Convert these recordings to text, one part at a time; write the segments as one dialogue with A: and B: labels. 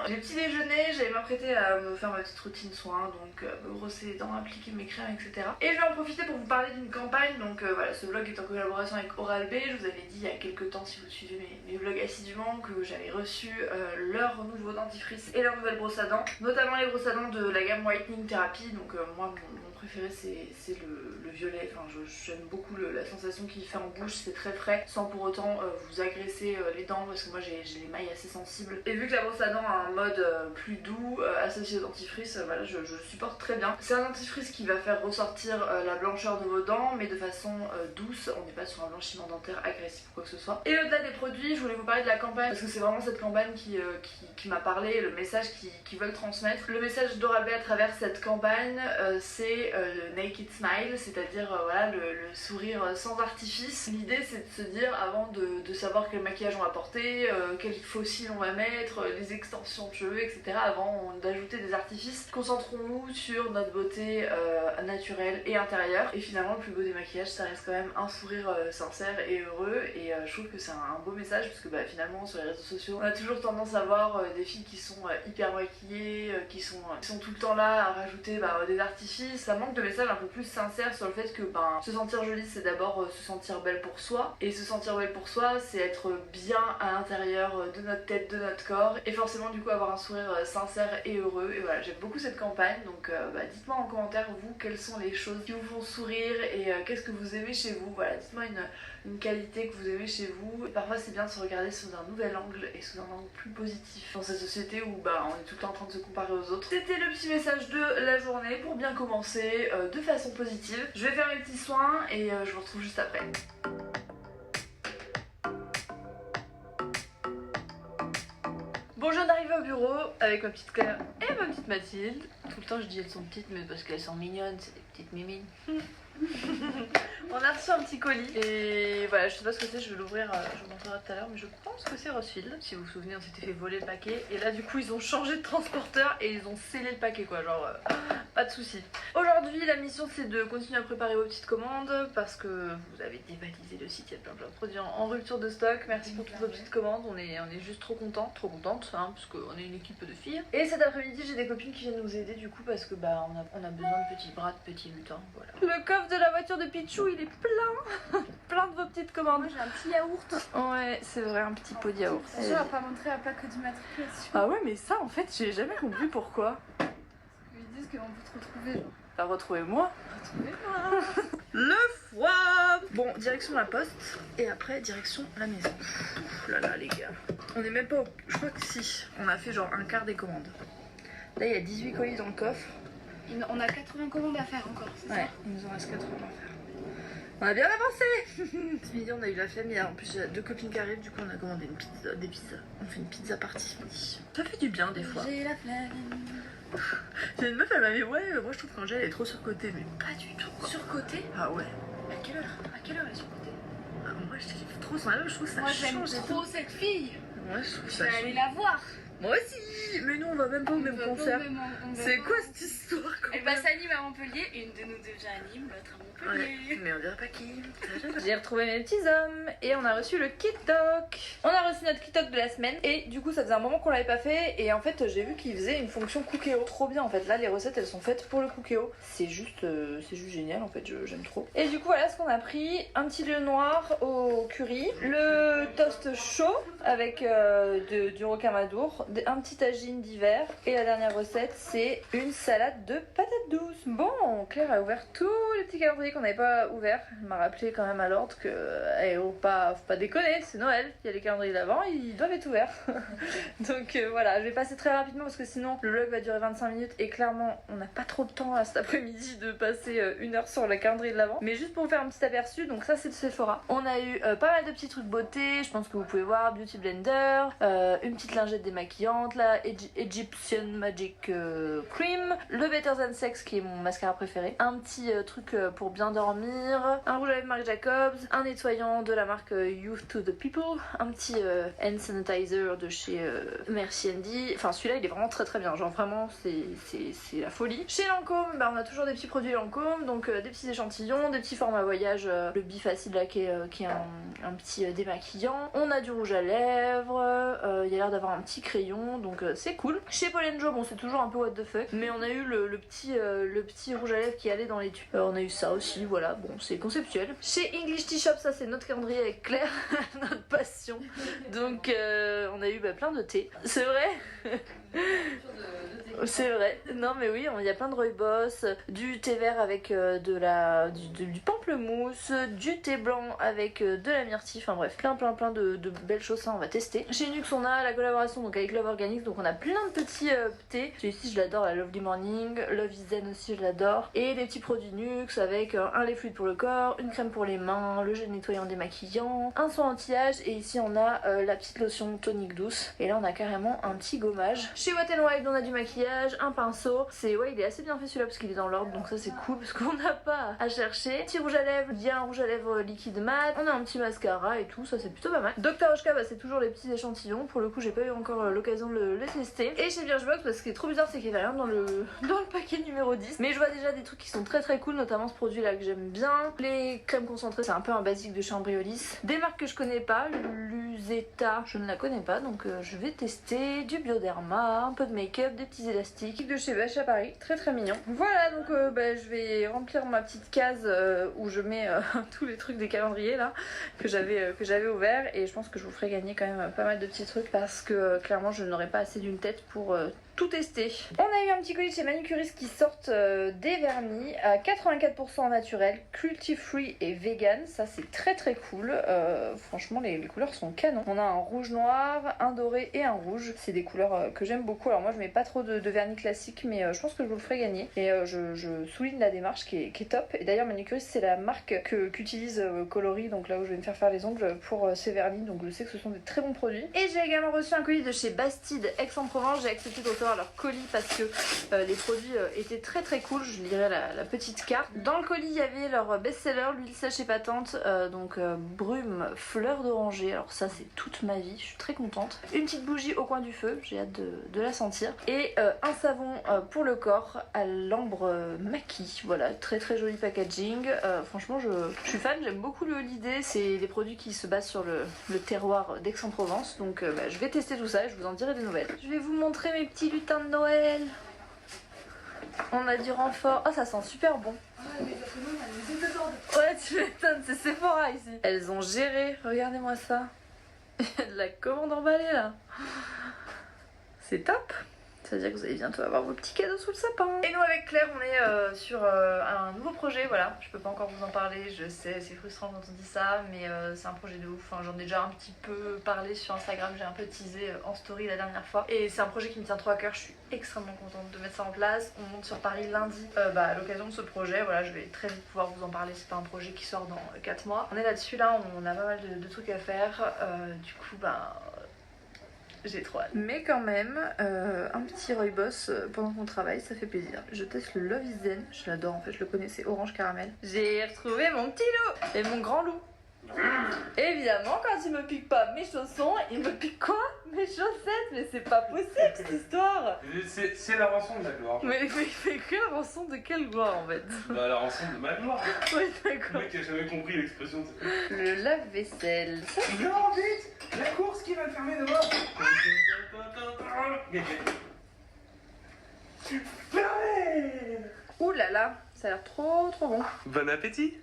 A: J'ai petit déjeuner, j'allais m'apprêter à me faire ma petite routine soin, donc me brosser les dents, appliquer mes crèmes, etc. Et je vais en profiter pour vous parler d'une campagne. Donc voilà, ce vlog est en collaboration avec Oral-B. Je vous avais dit il y a quelques temps, si vous suivez mes vlogs assidûment, que j'avais reçu leur nouveau dentifrice et leur nouvelle brosse à dents, notamment les brosses à dents de la gamme Whitening Therapy. Donc moi mon préféré c'est le violet. Enfin j'aime beaucoup la sensation qu'il fait en bouche, c'est très frais sans pour autant vous agresser les dents, parce que moi j'ai les mailles assez sensibles. Et vu que la brosse à dents a un mode plus doux associé au dentifrice, voilà, je le supporte très bien. C'est un dentifrice qui va faire ressortir la blancheur de vos dents, mais de façon douce. On n'est pas sur un blanchiment dentaire agressif ou quoi que ce soit. Et au-delà des produits, je voulais vous parler de la campagne, parce que c'est vraiment cette campagne qui m'a parlé, le message qu'ils veulent transmettre. Le message d'Oral-B à travers cette campagne, c'est le Naked Smile, c'est-à-dire voilà, le sourire sans artifice. L'idée c'est de se dire, avant de savoir quel maquillage on va porter, quel fossile on va mettre, les extensions de cheveux, etc., avant d'ajouter des artifices, concentrons-nous sur notre beauté naturelle et intérieure. Et finalement le plus beau des maquillages, ça reste quand même un sourire sincère et heureux. Et je trouve que c'est un beau message, parce que finalement sur les réseaux sociaux on a toujours tendance à voir des filles qui sont hyper maquillées, qui sont tout le temps là à rajouter des artifices. Ça manque de messages un peu plus sincères sur le fait que se sentir jolie, c'est d'abord se sentir belle pour soi, et se sentir belle pour soi, c'est être bien à l'intérieur de notre tête, de notre corps, et forcément du coup avoir un sourire sincère et heureux. Et voilà, j'aime beaucoup cette campagne. Donc dites-moi en commentaire, vous, quelles sont les choses qui vous font sourire, et qu'est-ce que vous aimez chez vous. Voilà, dites-moi une qualité que vous aimez chez vous. Et parfois c'est bien de se regarder sous un nouvel angle, et sous un angle plus positif, dans cette société où on est tout le temps en train de se comparer aux autres. C'était le petit message de la journée pour bien commencer de façon positive. Je vais faire mes petits soins et je vous retrouve juste après. Bon, je viens d'arriver au bureau avec ma petite Claire et ma petite Mathilde. Tout le temps je dis elles sont petites, mais parce qu'elles sont mignonnes, c'est des petites mimines. On a reçu un petit colis et voilà, je sais pas ce que c'est, je vais l'ouvrir, je vous montrerai tout à l'heure, mais je pense que c'est Rosefield. Si vous vous souvenez, on s'était fait voler le paquet et là du coup ils ont changé de transporteur et ils ont scellé le paquet quoi, genre pas de soucis. Aujourd'hui la mission c'est de continuer à préparer vos petites commandes, parce que vous avez dévalisé le site, il y a plein de produits en rupture de stock. Merci pour toutes vos petites commandes, on est juste trop contentes, hein, parce qu'on est une équipe de filles. Et cet après-midi j'ai des copines qui viennent nous aider du coup, parce que on a besoin de petits bras, de petits lutins, voilà. Le coffre de la voiture de Pichou il est plein plein de vos petites commandes.
B: Moi j'ai un petit yaourt.
A: Ouais, c'est vrai, un petit pot de yaourt.
B: Je vais pas montrer la plaque d'immatriculation.
A: Ah ouais, mais ça en fait j'ai jamais compris pourquoi.
B: Ils disent qu'on peut te retrouver, genre.
A: Bah retrouvez-moi.
B: Retrouvez-moi.
A: Le foie. Bon, direction la poste et après direction la maison. Ouf là là les gars. On est même pas au... Je crois que si. On a fait genre un quart des commandes. Là il y a 18 colis dans le coffre.
B: On a 80 commandes à faire encore, c'est
A: Ouais,
B: ça?
A: il nous en reste 80 à faire. On a bien avancé. Ce midi on a eu la flemme, en plus il y a deux copines qui arrivent, du coup on a commandé des pizzas. On fait une pizza partie ce midi. Ça fait du bien des fois.
B: J'ai la flemme.
A: J'ai une meuf, elle m'a dit ouais, moi je trouve qu'Angèle est trop surcotée, mais pas du tout.
B: Surcotée?
A: Ah ouais.
B: À quelle heure? À quelle heure elle est surcotée?
A: Moi je trouve trop son je trouve que ça
B: Moi
A: change.
B: j'aime trop cette fille.
A: Moi je trouve que
B: Je
A: ça
B: vais
A: change.
B: aller la voir.
A: Moi aussi. Mais nous on va même pas au même concert. C'est quoi cette histoire quand
B: Elle passe à Nîmes à Montpellier, une de nous deux vient à Nîmes, l'autre à Montpellier.
A: Ouais, mais on dirait pas qui. J'ai retrouvé mes petits hommes et on a reçu le kit doc. On a reçu notre kit doc de la semaine et du coup ça faisait un moment qu'on l'avait pas fait, et en fait j'ai vu qu'il faisait une fonction Cookéo. Trop bien en fait, là les recettes elles sont faites pour le Cookéo. C'est juste génial en fait, j'aime trop. Et du coup voilà ce qu'on a pris: un petit lieu noir au curry, le toast chaud avec du rocamadour, un petit tagine d'hiver, et la dernière recette c'est une salade de patates douces. Bon, Claire a ouvert tous les petits calendriers qu'on n'avait pas ouverts. Elle m'a rappelé quand même à l'ordre que faut pas déconner, c'est Noël, il y a les calendriers d'avant, ils doivent être ouverts. Donc voilà, je vais passer très rapidement parce que sinon le vlog va durer 25 minutes et clairement on n'a pas trop de temps cet après-midi de passer une heure sur le calendrier de l'avant. Mais juste pour vous faire un petit aperçu, donc ça c'est de Sephora. On a eu pas mal de petits trucs beauté, je pense que vous pouvez voir, Beauty Blender, une petite lingette démaquillante, la Egyptian Magic Cream, le Better Than Sex qui est mon mascara préféré, un petit truc pour bien dormir, un rouge à lèvres Marc Jacobs, un nettoyant de la marque Youth to the People, un petit hand sanitizer de chez Merci Andy. Enfin celui-là il est vraiment très très bien, genre vraiment c'est la folie. Chez Lancôme on a toujours des petits produits Lancôme, donc des petits échantillons, des petits formats voyage, le Bifacil là qui est un petit démaquillant. On a du rouge à lèvres, il y a l'air d'avoir un petit crayon, donc c'est cool. Chez Paul & Joe, bon c'est toujours un peu what the fuck, mais on a eu le petit rouge à lèvres qui allait dans les tubes. On a eu ça aussi, voilà, bon c'est conceptuel. Chez English Tea Shop, ça c'est notre calendrier avec Claire, notre passion. Donc on a eu plein de thé. C'est vrai. C'est vrai, non mais oui, il y a plein de rooibos, du thé vert avec du pamplemousse, du thé blanc avec de la myrtille, enfin bref, plein de belles choses, ça on va tester. Chez Nux on a la collaboration donc avec Love Organics, donc on a plein de petits thés. Celui-ci je l'adore, la Lovely Morning, Love is Zen aussi je l'adore, et des petits produits Nux avec un lait fluide pour le corps, une crème pour les mains, le gel nettoyant démaquillant, un soin anti-âge, et ici on a la petite lotion tonique douce, et là on a carrément un petit gommage. Chez Wet n Wild on a du maquillage, un pinceau, il est assez bien fait celui-là parce qu'il est dans l'ordre, donc ça c'est cool parce qu'on n'a pas à chercher. Petit rouge à lèvres, il y a un rouge à lèvres liquide mat, on a un petit mascara et tout, ça c'est plutôt pas mal. Dr Oshka, c'est toujours les petits échantillons, pour le coup j'ai pas eu encore l'occasion de le tester. Et chez Birchbox, parce que ce qui est trop bizarre c'est qu'il y avait rien dans le paquet numéro 10, mais je vois déjà des trucs qui sont très cool, notamment ce produit là que j'aime bien. Les crèmes concentrées, c'est un peu un basique de chez Embryolisse. Des marques que je connais pas, Luzeta, je ne la connais pas, donc je vais tester du Bioderma, un peu de make-up, des petits élastiques de chez Bache à Paris, très mignon. Voilà, donc je vais remplir ma petite case où je mets tous les trucs des calendriers là que j'avais ouverts, et je pense que je vous ferai gagner quand même pas mal de petits trucs parce que clairement je n'aurai pas assez d'une tête pour tout tester. On a eu un petit colis chez Manucuris qui sortent des vernis à 84% naturel, cruelty free et vegan, ça c'est très cool. Franchement les couleurs sont canon. On a un rouge noir, un doré et un rouge, c'est des couleurs que j'aime beaucoup. Alors moi je mets pas trop de vernis classique, mais je pense que je vous le ferai gagner, et je souligne la démarche qui est top. Et d'ailleurs Manucuris c'est la marque qu'utilise Coloris, donc là où je vais me faire les ongles pour ces vernis, donc je sais que ce sont des très bons produits. Et j'ai également reçu un colis de chez Bastide Aix-en-Provence. J'ai accepté de recevoir leur colis parce que les produits étaient très cool. Je lirai la petite carte. Dans le colis il y avait leur best-seller, l'huile sèche épatante, donc brume fleur d'oranger. Alors ça c'est toute ma vie, je suis très contente. Une petite bougie au coin du feu, j'ai hâte de la sentir. Et un savon pour le corps à l'ambre maquis. Voilà, très joli packaging. Franchement je suis fan, j'aime beaucoup l'idée. C'est des produits qui se basent sur le terroir d'Aix-en-Provence, donc je vais tester tout ça et je vous en dirai des nouvelles. Je vais vous montrer mes petits lutins de Noël. On a du renfort. Oh ça sent super bon. Ouais tu m'étonnes, c'est Sephora ici. Elles ont géré, regardez-moi ça. Il y a de la commande emballée là. C'est top. C'est-à-dire que vous allez bientôt avoir vos petits cadeaux sous le sapin. Et nous avec Claire on est sur un nouveau projet, voilà. Je peux pas encore vous en parler, je sais c'est frustrant quand on dit ça, mais c'est un projet de ouf. Enfin, j'en ai déjà un petit peu parlé sur Instagram, j'ai un peu teasé en story la dernière fois. Et c'est un projet qui me tient trop à cœur, je suis extrêmement contente de mettre ça en place. On monte sur Paris lundi à l'occasion de ce projet, voilà, je vais très vite pouvoir vous en parler. C'est pas un projet qui sort dans 4 mois. On est là-dessus là, on a pas mal de trucs à faire, du coup j'ai trop hâte. Mais quand même, un petit rooibos pendant qu'on travaille, ça fait plaisir. Je teste le Love is Zen, je l'adore en fait, je le connais, c'est orange caramel. J'ai retrouvé mon petit loup et mon grand loup. Évidemment, quand il me pique pas mes chaussons, il me pique quoi? Mes chaussettes? Mais c'est pas possible cette histoire.
C: C'est la rançon de la gloire.
A: Mais il fait que la rançon de quelle gloire en fait?
C: Bah la rançon de ma gloire.
A: Oui d'accord.
C: Le mec qui a jamais compris l'expression.
A: Le lave-vaisselle.
C: Non vite, la course qui va le fermer dehors. Fermez.
A: Ouh là là, ça a l'air trop bon.
C: Bon appétit.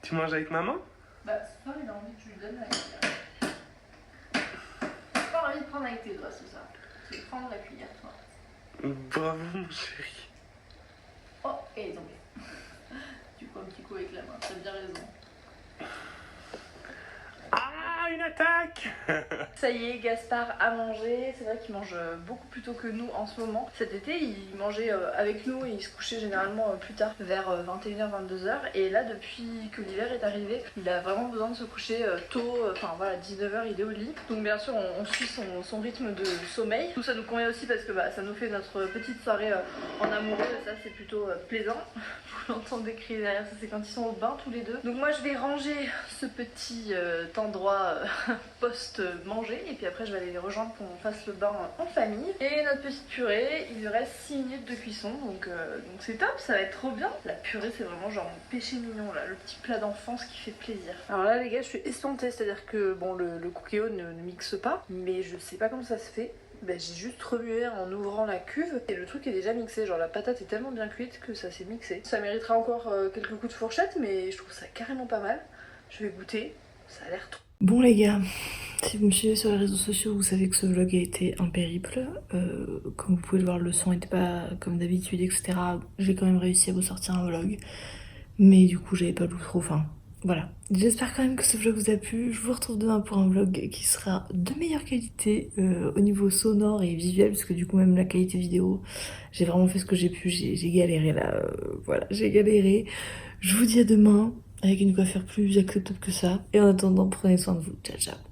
C: Tu manges avec maman?
A: Bah ce soir il a envie que je lui donne la cuillère. J'ai pas envie de prendre avec tes doigts ce soir. Tu veux prendre la cuillère toi.
C: Bravo mon chéri.
A: Oh, elle est tombée. Tu prends un petit coup avec la main, t'as bien raison.
C: Ah, une attaque.
A: Ça y est, Gaspard a mangé. C'est vrai qu'il mange beaucoup plus tôt que nous en ce moment. Cet été, il mangeait avec nous et il se couchait généralement plus tard, vers 21h, 22h. Et là, depuis que l'hiver est arrivé, il a vraiment besoin de se coucher tôt. Enfin voilà, 19h, il est au lit. Donc bien sûr, on suit son rythme de sommeil. Tout ça nous convient aussi parce que ça nous fait notre petite soirée en amoureux. Et ça, c'est plutôt plaisant. Vous l'entendez crier derrière, ça c'est quand ils sont au bain tous les deux. Donc moi, je vais ranger ce petit endroit post-manger et puis après je vais aller les rejoindre pour qu'on fasse le bain en famille. Et notre petite purée, il lui reste 6 minutes de cuisson donc c'est top, ça va être trop bien. La purée c'est vraiment genre mon péché mignon là, le petit plat d'enfance qui fait plaisir. Alors là les gars je suis estontée, c'est-à-dire que bon le cookéo ne mixe pas mais je sais pas comment ça se fait. Ben, j'ai juste remué en ouvrant la cuve et le truc est déjà mixé, genre la patate est tellement bien cuite que ça s'est mixé. Ça méritera encore quelques coups de fourchette mais je trouve ça carrément pas mal. Je vais goûter, ça a l'air trop...
D: Bon les gars, si vous me suivez sur les réseaux sociaux, vous savez que ce vlog a été un périple. Comme vous pouvez le voir, le son n'était pas comme d'habitude, etc. J'ai quand même réussi à vous sortir un vlog. Mais du coup, j'avais pas trop faim. Voilà. J'espère quand même que ce vlog vous a plu. Je vous retrouve demain pour un vlog qui sera de meilleure qualité au niveau sonore et visuel. Parce que du coup, même la qualité vidéo, j'ai vraiment fait ce que j'ai pu. J'ai galéré là. Voilà, j'ai galéré. Je vous dis à demain avec une coiffure plus acceptable que ça. Et en attendant, prenez soin de vous. Ciao, ciao.